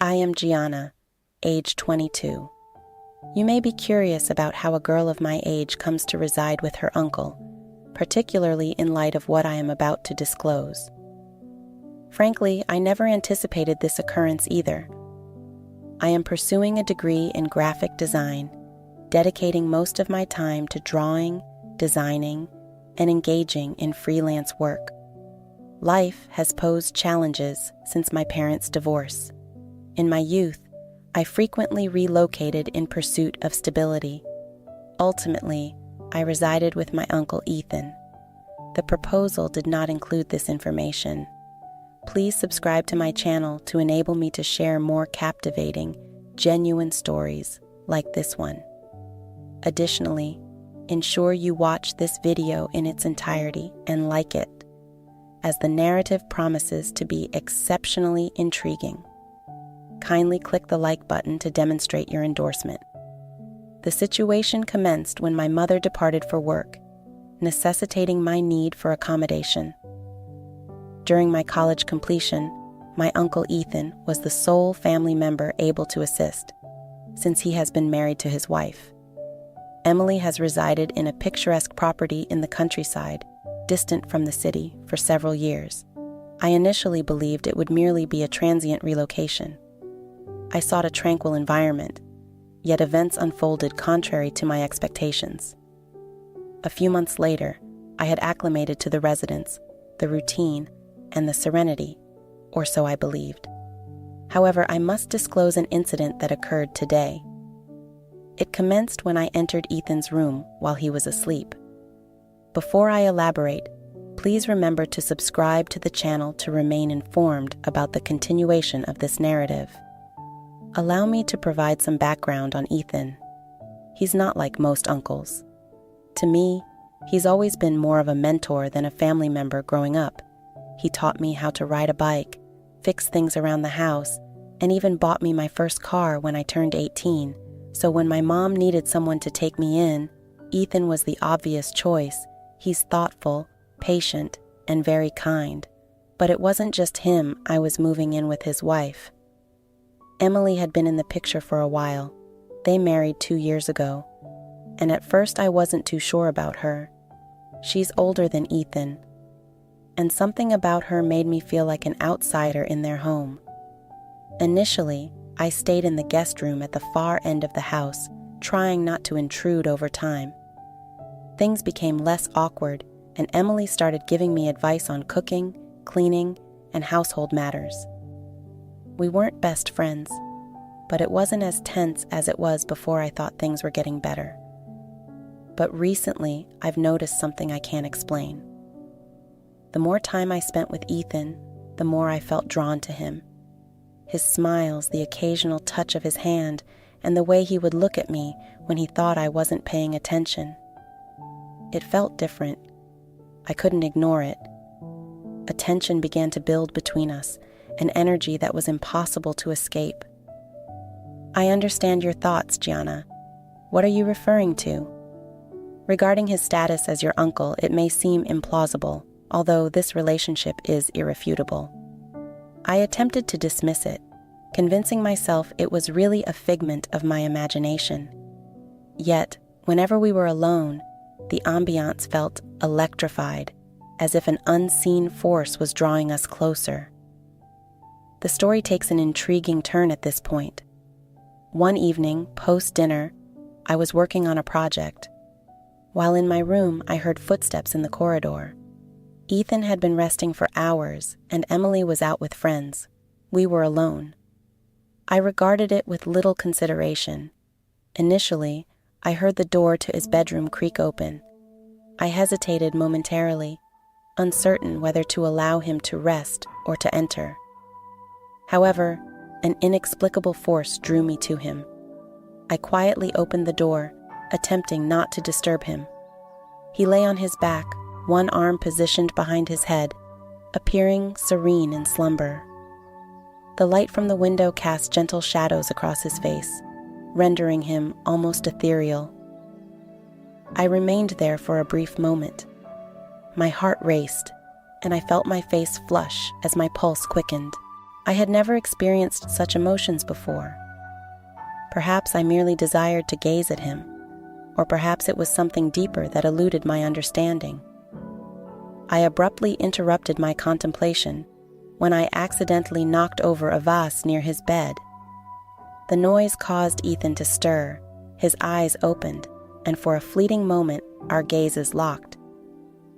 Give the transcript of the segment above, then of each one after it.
I am Gianna, age 22. You may be curious about how a girl of my age comes to reside with her uncle, particularly in light of what I am about to disclose. Frankly, I never anticipated this occurrence either. I am pursuing a degree in graphic design, dedicating most of my time to drawing, designing, and engaging in freelance work. Life has posed challenges since my parents' divorce. In my youth, I frequently relocated in pursuit of stability. Ultimately, I resided with my uncle Ethan. The proposal did not include this information. Please subscribe to my channel to enable me to share more captivating, genuine stories like this one. Additionally, ensure you watch this video in its entirety and like it, as the narrative promises to be exceptionally intriguing. Kindly click the like button to demonstrate your endorsement. The situation commenced when my mother departed for work, necessitating my need for accommodation. During my college completion, my uncle Ethan was the sole family member able to assist, since he has been married to his wife. Emily has resided in a picturesque property in the countryside, distant from the city, for several years. I initially believed it would merely be a transient relocation. I sought a tranquil environment, yet events unfolded contrary to my expectations. A few months later, I had acclimated to the residence, the routine, and the serenity, or so I believed. However, I must disclose an incident that occurred today. It commenced when I entered Ethan's room while he was asleep. Before I elaborate, please remember to subscribe to the channel to remain informed about the continuation of this narrative. Allow me to provide some background on Ethan. He's not like most uncles. To me, he's always been more of a mentor than a family member growing up. He taught me how to ride a bike, fix things around the house, and even bought me my first car when I turned 18. So when my mom needed someone to take me in, Ethan was the obvious choice. He's thoughtful, patient, and very kind. But it wasn't just him I was moving in with his wife. Emily had been in the picture for a while. They married 2 years ago, and at first I wasn't too sure about her. She's older than Ethan, and something about her made me feel like an outsider in their home. Initially, I stayed in the guest room at the far end of the house, trying not to intrude over time. Things became less awkward, and Emily started giving me advice on cooking, cleaning, and household matters. We weren't best friends, but it wasn't as tense as it was before I thought things were getting better. But recently, I've noticed something I can't explain. The more time I spent with Ethan, the more I felt drawn to him. His smiles, the occasional touch of his hand, and the way he would look at me when he thought I wasn't paying attention. It felt different. I couldn't ignore it. A tension began to build between us, an energy that was impossible to escape. I understand your thoughts, Gianna. What are you referring to? Regarding his status as your uncle, it may seem implausible, although this relationship is irrefutable. I attempted to dismiss it, convincing myself it was really a figment of my imagination. Yet, whenever we were alone, the ambiance felt electrified, as if an unseen force was drawing us closer. The story takes an intriguing turn at this point. One evening, post-dinner, I was working on a project. While in my room, I heard footsteps in the corridor. Ethan had been resting for hours, and Emily was out with friends. We were alone. I regarded it with little consideration. Initially, I heard the door to his bedroom creak open. I hesitated momentarily, uncertain whether to allow him to rest or to enter. However, an inexplicable force drew me to him. I quietly opened the door, attempting not to disturb him. He lay on his back, one arm positioned behind his head, appearing serene in slumber. The light from the window cast gentle shadows across his face, rendering him almost ethereal. I remained there for a brief moment. My heart raced, and I felt my face flush as my pulse quickened. I had never experienced such emotions before. Perhaps I merely desired to gaze at him, or perhaps it was something deeper that eluded my understanding. I abruptly interrupted my contemplation when I accidentally knocked over a vase near his bed. The noise caused Ethan to stir, his eyes opened, and for a fleeting moment our gazes locked.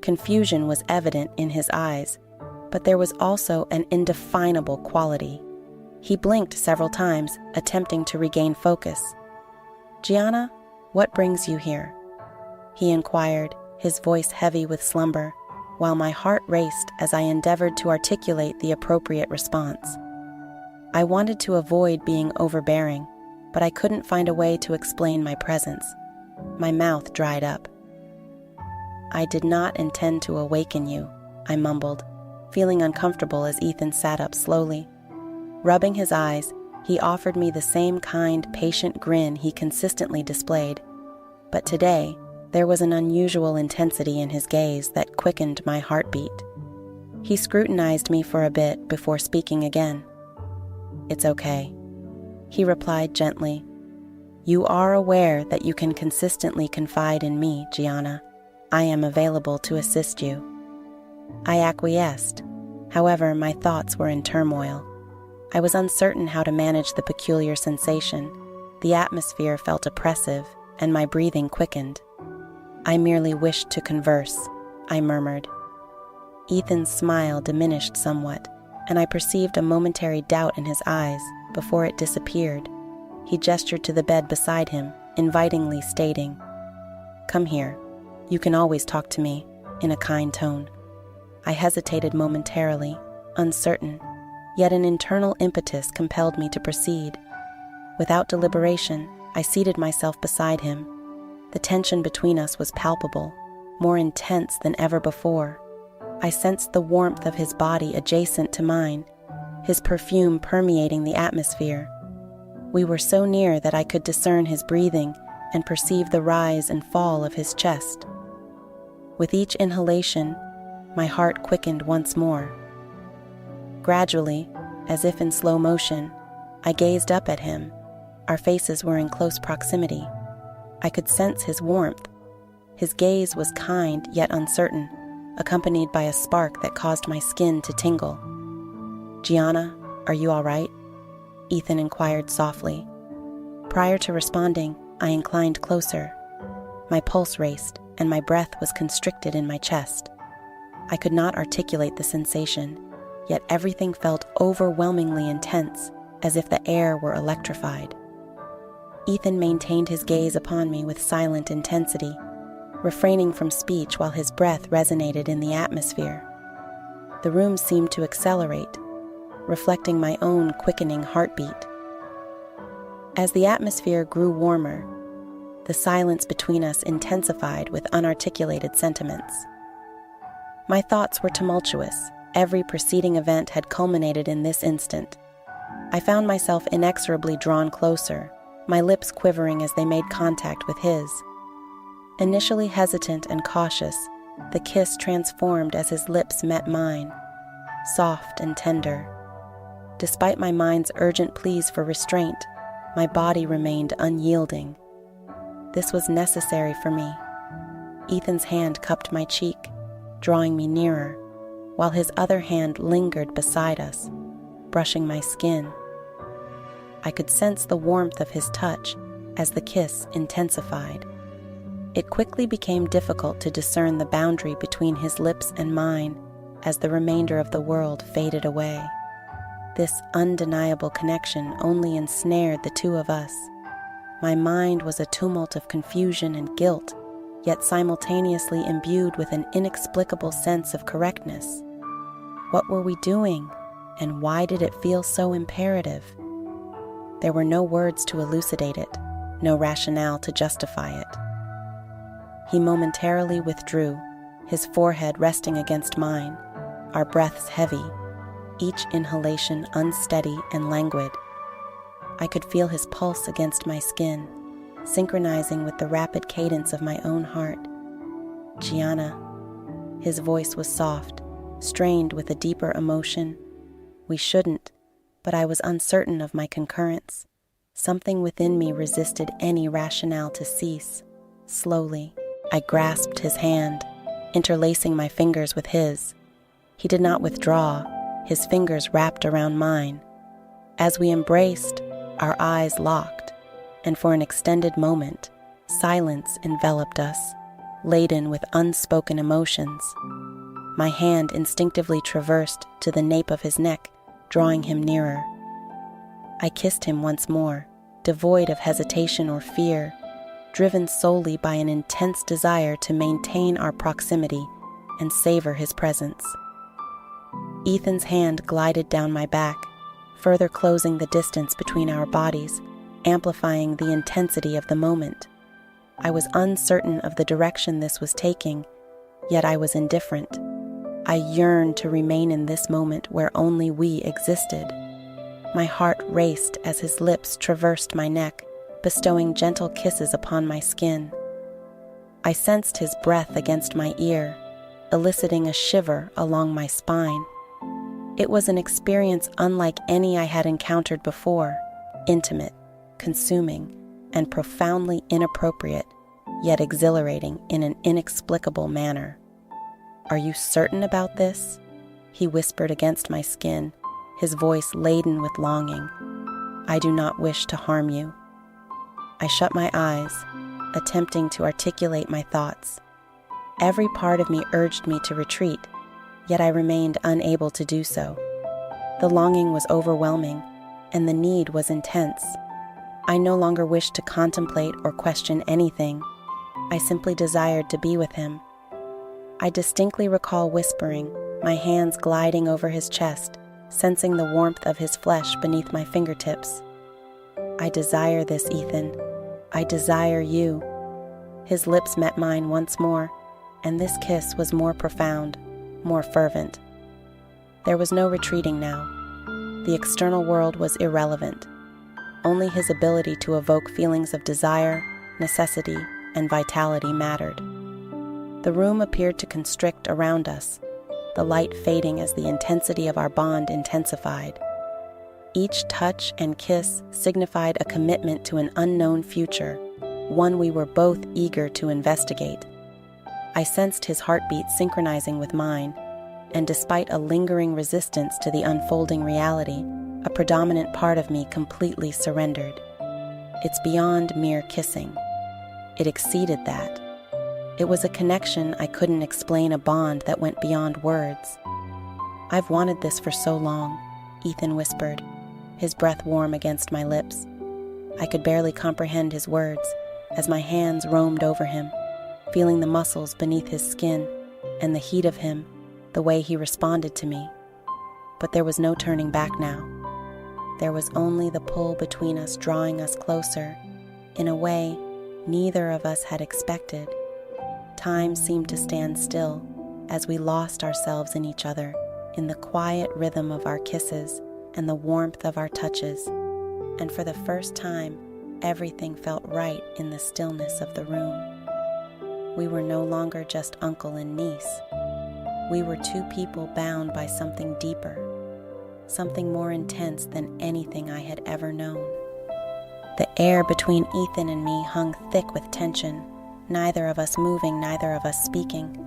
Confusion was evident in his eyes, but there was also an indefinable quality. He blinked several times, attempting to regain focus. "Gianna, what brings you here?" he inquired, his voice heavy with slumber, while my heart raced as I endeavored to articulate the appropriate response. I wanted to avoid being overbearing, but I couldn't find a way to explain my presence. My mouth dried up. "I did not intend to awaken you," I mumbled, feeling uncomfortable as Ethan sat up slowly. Rubbing his eyes, he offered me the same kind, patient grin he consistently displayed. But today, there was an unusual intensity in his gaze that quickened my heartbeat. He scrutinized me for a bit before speaking again. "It's okay," he replied gently. "You are aware that you can consistently confide in me, Gianna. I am available to assist you." I acquiesced. However, my thoughts were in turmoil. I was uncertain how to manage the peculiar sensation. The atmosphere felt oppressive, and my breathing quickened. "I merely wished to converse," I murmured. Ethan's smile diminished somewhat, and I perceived a momentary doubt in his eyes before it disappeared. He gestured to the bed beside him, invitingly stating, "Come here. You can always talk to me," in a kind tone. I hesitated momentarily, uncertain, yet an internal impetus compelled me to proceed. Without deliberation, I seated myself beside him. The tension between us was palpable, more intense than ever before. I sensed the warmth of his body adjacent to mine, his perfume permeating the atmosphere. We were so near that I could discern his breathing and perceive the rise and fall of his chest. With each inhalation, my heart quickened once more. Gradually, as if in slow motion, I gazed up at him. Our faces were in close proximity. I could sense his warmth. His gaze was kind yet uncertain, accompanied by a spark that caused my skin to tingle. "Gianna, are you all right?" Ethan inquired softly. Prior to responding, I inclined closer. My pulse raced, and my breath was constricted in my chest. I could not articulate the sensation, yet everything felt overwhelmingly intense, as if the air were electrified. Ethan maintained his gaze upon me with silent intensity, refraining from speech while his breath resonated in the atmosphere. The room seemed to accelerate, reflecting my own quickening heartbeat. As the atmosphere grew warmer, the silence between us intensified with unarticulated sentiments. My thoughts were tumultuous. Every preceding event had culminated in this instant. I found myself inexorably drawn closer, my lips quivering as they made contact with his. Initially hesitant and cautious, the kiss transformed as his lips met mine, soft and tender. Despite my mind's urgent pleas for restraint, my body remained unyielding. This was necessary for me. Ethan's hand cupped my cheek, drawing me nearer, while his other hand lingered beside us, brushing my skin. I could sense the warmth of his touch as the kiss intensified. It quickly became difficult to discern the boundary between his lips and mine as the remainder of the world faded away. This undeniable connection only ensnared the two of us. My mind was a tumult of confusion and guilt, yet simultaneously imbued with an inexplicable sense of correctness. What were we doing, and why did it feel so imperative? There were no words to elucidate it, no rationale to justify it. He momentarily withdrew, his forehead resting against mine, our breaths heavy, each inhalation unsteady and languid. I could feel his pulse against my skin, synchronizing with the rapid cadence of my own heart. "Gianna." His voice was soft, strained with a deeper emotion. "We shouldn't. but I was uncertain of my concurrence. Something within me resisted any rationale to cease. Slowly, I grasped his hand, interlacing my fingers with his. He did not withdraw, his fingers wrapped around mine. As we embraced, our eyes locked, and for an extended moment, silence enveloped us, laden with unspoken emotions. My hand instinctively traversed to the nape of his neck, drawing him nearer. I kissed him once more, devoid of hesitation or fear, driven solely by an intense desire to maintain our proximity and savor his presence. Ethan's hand glided down my back, further closing the distance between our bodies, amplifying the intensity of the moment. I was uncertain of the direction this was taking, yet I was indifferent. I yearned to remain in this moment where only we existed. My heart raced as his lips traversed my neck, bestowing gentle kisses upon my skin. I sensed his breath against my ear, eliciting a shiver along my spine. It was an experience unlike any I had encountered before, intimate, consuming, and profoundly inappropriate, yet exhilarating in an inexplicable manner. "Are you certain about this?" he whispered against my skin, his voice laden with longing. "I do not wish to harm you." I shut my eyes, attempting to articulate my thoughts. Every part of me urged me to retreat, yet I remained unable to do so. The longing was overwhelming, and the need was intense. I no longer wished to contemplate or question anything. I simply desired to be with him. I distinctly recall whispering, my hands gliding over his chest, sensing the warmth of his flesh beneath my fingertips. "I desire this, Ethan. I desire you." His lips met mine once more, and this kiss was more profound, more fervent. There was no retreating now. The external world was irrelevant. Only his ability to evoke feelings of desire, necessity, and vitality mattered. The room appeared to constrict around us, the light fading as the intensity of our bond intensified. Each touch and kiss signified a commitment to an unknown future, one we were both eager to investigate. I sensed his heartbeat synchronizing with mine, and despite a lingering resistance to the unfolding reality, a predominant part of me completely surrendered. It's beyond mere kissing. It exceeded that. It was a connection I couldn't explain, a bond that went beyond words. "I've wanted this for so long," Ethan whispered, his breath warm against my lips. I could barely comprehend his words as my hands roamed over him, feeling the muscles beneath his skin and the heat of him, the way he responded to me. But there was no turning back now. There was only the pull between us, drawing us closer, in a way neither of us had expected. Time seemed to stand still as we lost ourselves in each other, in the quiet rhythm of our kisses and the warmth of our touches. And for the first time, everything felt right in the stillness of the room. We were no longer just uncle and niece. We were two people bound by something deeper, something more intense than anything I had ever known. The air between Ethan and me hung thick with tension, neither of us moving, neither of us speaking.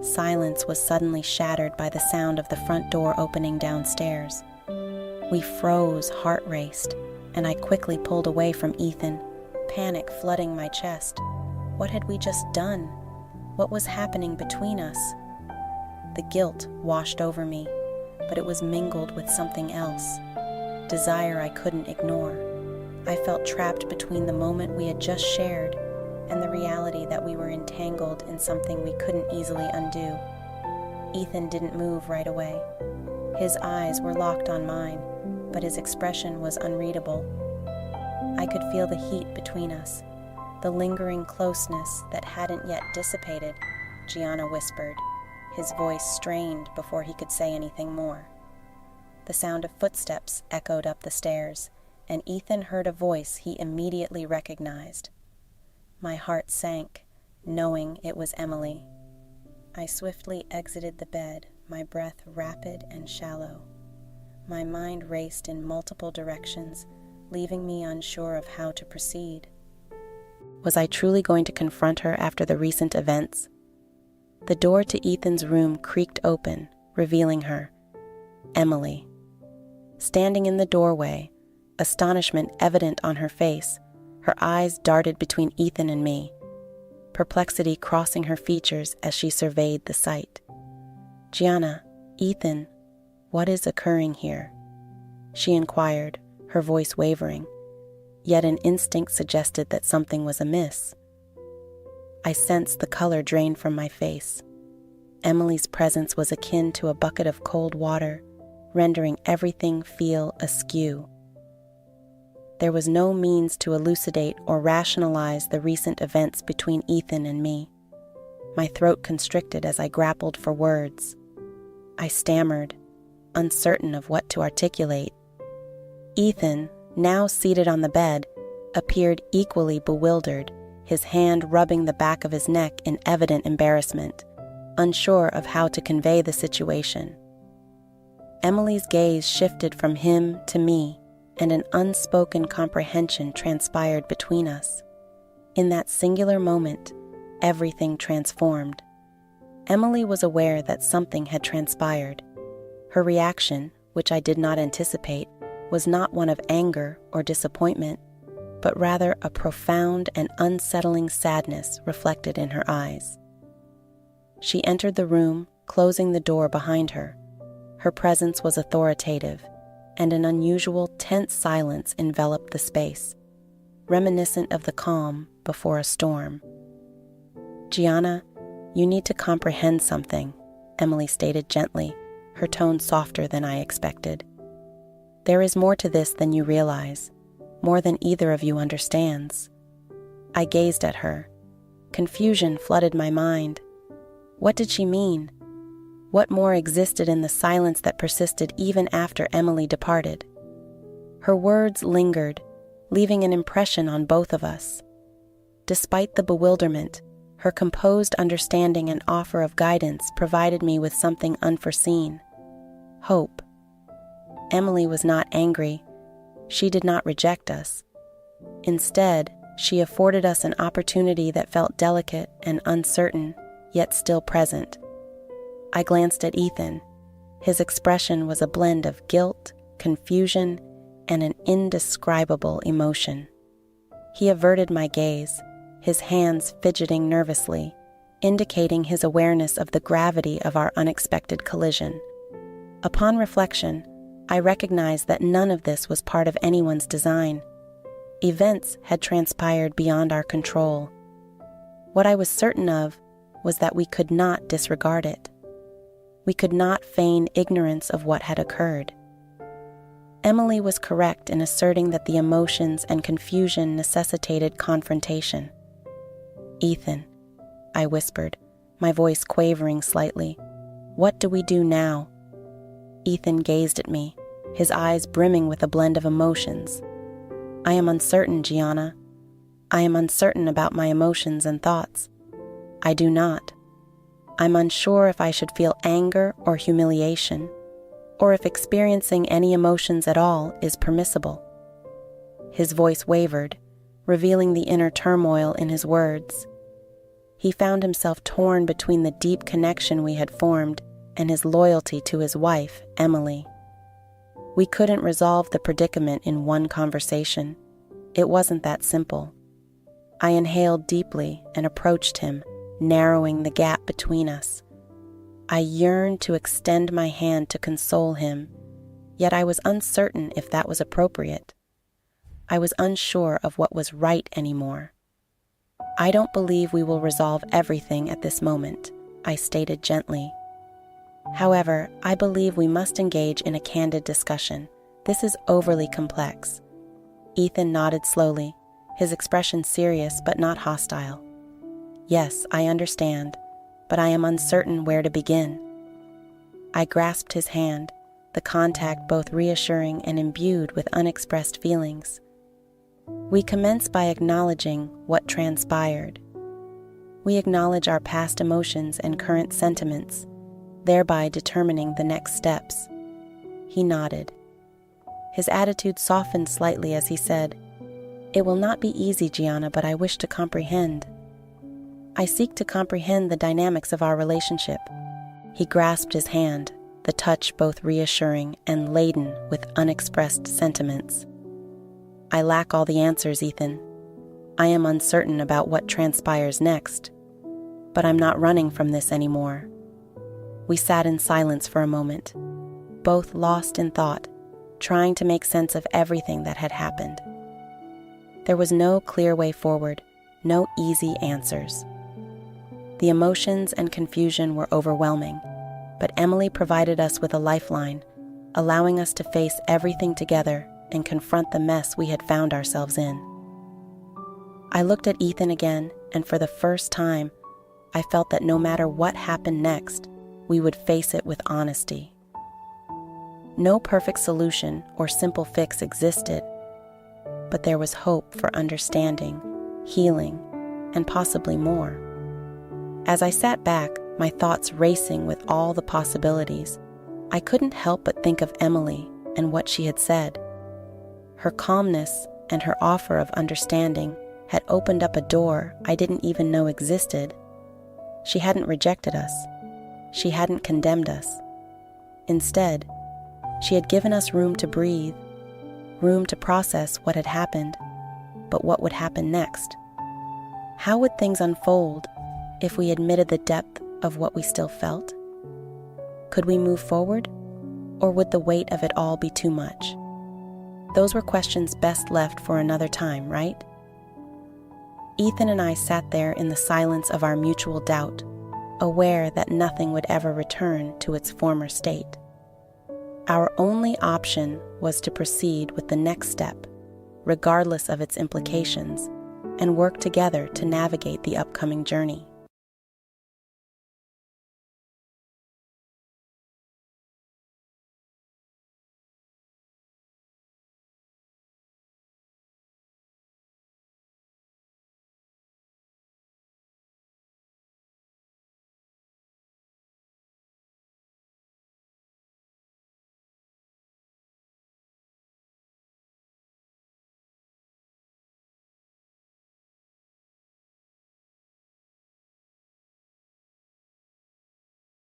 Silence was suddenly shattered by the sound of the front door opening downstairs. We froze, heart raced, and I quickly pulled away from Ethan, panic flooding my chest. What had we just done? What was happening between us? The guilt washed over me, but it was mingled with something else. Desire I couldn't ignore. I felt trapped between the moment we had just shared and the reality that we were entangled in something we couldn't easily undo. Ethan didn't move right away. His eyes were locked on mine, but his expression was unreadable. I could feel the heat between us, the lingering closeness that hadn't yet dissipated, Gianna whispered, his voice strained before he could say anything more. The sound of footsteps echoed up the stairs, and Ethan heard a voice he immediately recognized. My heart sank, knowing it was Emily. I swiftly exited the bed, my breath rapid and shallow. My mind raced in multiple directions, leaving me unsure of how to proceed. Was I truly going to confront her after the recent events? The door to Ethan's room creaked open, revealing her, Emily. Standing in the doorway, astonishment evident on her face, her eyes darted between Ethan and me, perplexity crossing her features as she surveyed the sight. "Gianna, Ethan, what is occurring here?" she inquired, her voice wavering, yet an instinct suggested that something was amiss. I sensed the color drain from my face. Emily's presence was akin to a bucket of cold water, rendering everything feel askew. There was no means to elucidate or rationalize the recent events between Ethan and me. My throat constricted as I grappled for words. I stammered, uncertain of what to articulate. Ethan, now seated on the bed, appeared equally bewildered, his hand rubbing the back of his neck in evident embarrassment, unsure of how to convey the situation. Emily's gaze shifted from him to me, and an unspoken comprehension transpired between us. In that singular moment, everything transformed. Emily was aware that something had transpired. Her reaction, which I did not anticipate, was not one of anger or disappointment, but rather a profound and unsettling sadness reflected in her eyes. She entered the room, closing the door behind her. Her presence was authoritative, and an unusual, tense silence enveloped the space, reminiscent of the calm before a storm. "Gianna, you need to comprehend something," Emily stated gently, her tone softer than I expected. "There is more to this than you realize, more than either of you understands." I gazed at her. Confusion flooded my mind. What did she mean? What more existed in the silence that persisted even after Emily departed? Her words lingered, leaving an impression on both of us. Despite the bewilderment, her composed understanding and offer of guidance provided me with something unforeseen: hope. Emily was not angry. She did not reject us. Instead, she afforded us an opportunity that felt delicate and uncertain, yet still present. I glanced at Ethan. His expression was a blend of guilt, confusion, and an indescribable emotion. He averted my gaze, his hands fidgeting nervously, indicating his awareness of the gravity of our unexpected collision. Upon reflection, I recognized that none of this was part of anyone's design. Events had transpired beyond our control. What I was certain of was that we could not disregard it. We could not feign ignorance of what had occurred. Emily was correct in asserting that the emotions and confusion necessitated confrontation. "Ethan," I whispered, my voice quavering slightly, "what do we do now?" Ethan gazed at me, his eyes brimming with a blend of emotions. "I am uncertain, Gianna. I am uncertain about my emotions and thoughts. I do not. I'm unsure if I should feel anger or humiliation, or if experiencing any emotions at all is permissible." His voice wavered, revealing the inner turmoil in his words. He found himself torn between the deep connection we had formed and his loyalty to his wife, Emily. We couldn't resolve the predicament in one conversation. It wasn't that simple. I inhaled deeply and approached him, narrowing the gap between us. I yearned to extend my hand to console him, yet I was uncertain if that was appropriate. I was unsure of what was right anymore. "I don't believe we will resolve everything at this moment," I stated gently. "However, I believe we must engage in a candid discussion. This is overly complex." Ethan nodded slowly, his expression serious but not hostile. "Yes, I understand, but I am uncertain where to begin." I grasped his hand, the contact both reassuring and imbued with unexpressed feelings. We commence by acknowledging what transpired. We acknowledge our past emotions and current sentiments, thereby determining the next steps. He nodded. His attitude softened slightly as he said, "It will not be easy, Gianna, but I wish to comprehend. I seek to comprehend the dynamics of our relationship." He grasped his hand, the touch both reassuring and laden with unexpressed sentiments. "I lack all the answers, Ethan. I am uncertain about what transpires next, but I'm not running from this anymore." We sat in silence for a moment, both lost in thought, trying to make sense of everything that had happened. There was no clear way forward, no easy answers. The emotions and confusion were overwhelming, but Emily provided us with a lifeline, allowing us to face everything together and confront the mess we had found ourselves in. I looked at Ethan again, and for the first time, I felt that no matter what happened next, we would face it with honesty. No perfect solution or simple fix existed, but there was hope for understanding, healing, and possibly more. As I sat back, my thoughts racing with all the possibilities, I couldn't help but think of Emily and what she had said. Her calmness and her offer of understanding had opened up a door I didn't even know existed. She hadn't rejected us. She hadn't condemned us. Instead, she had given us room to breathe, room to process what had happened, but what would happen next? How would things unfold if we admitted the depth of what we still felt? Could we move forward, or would the weight of it all be too much? Those were questions best left for another time, right? Ethan and I sat there in the silence of our mutual doubt, aware that nothing would ever return to its former state. Our only option was to proceed with the next step, regardless of its implications, and work together to navigate the upcoming journey.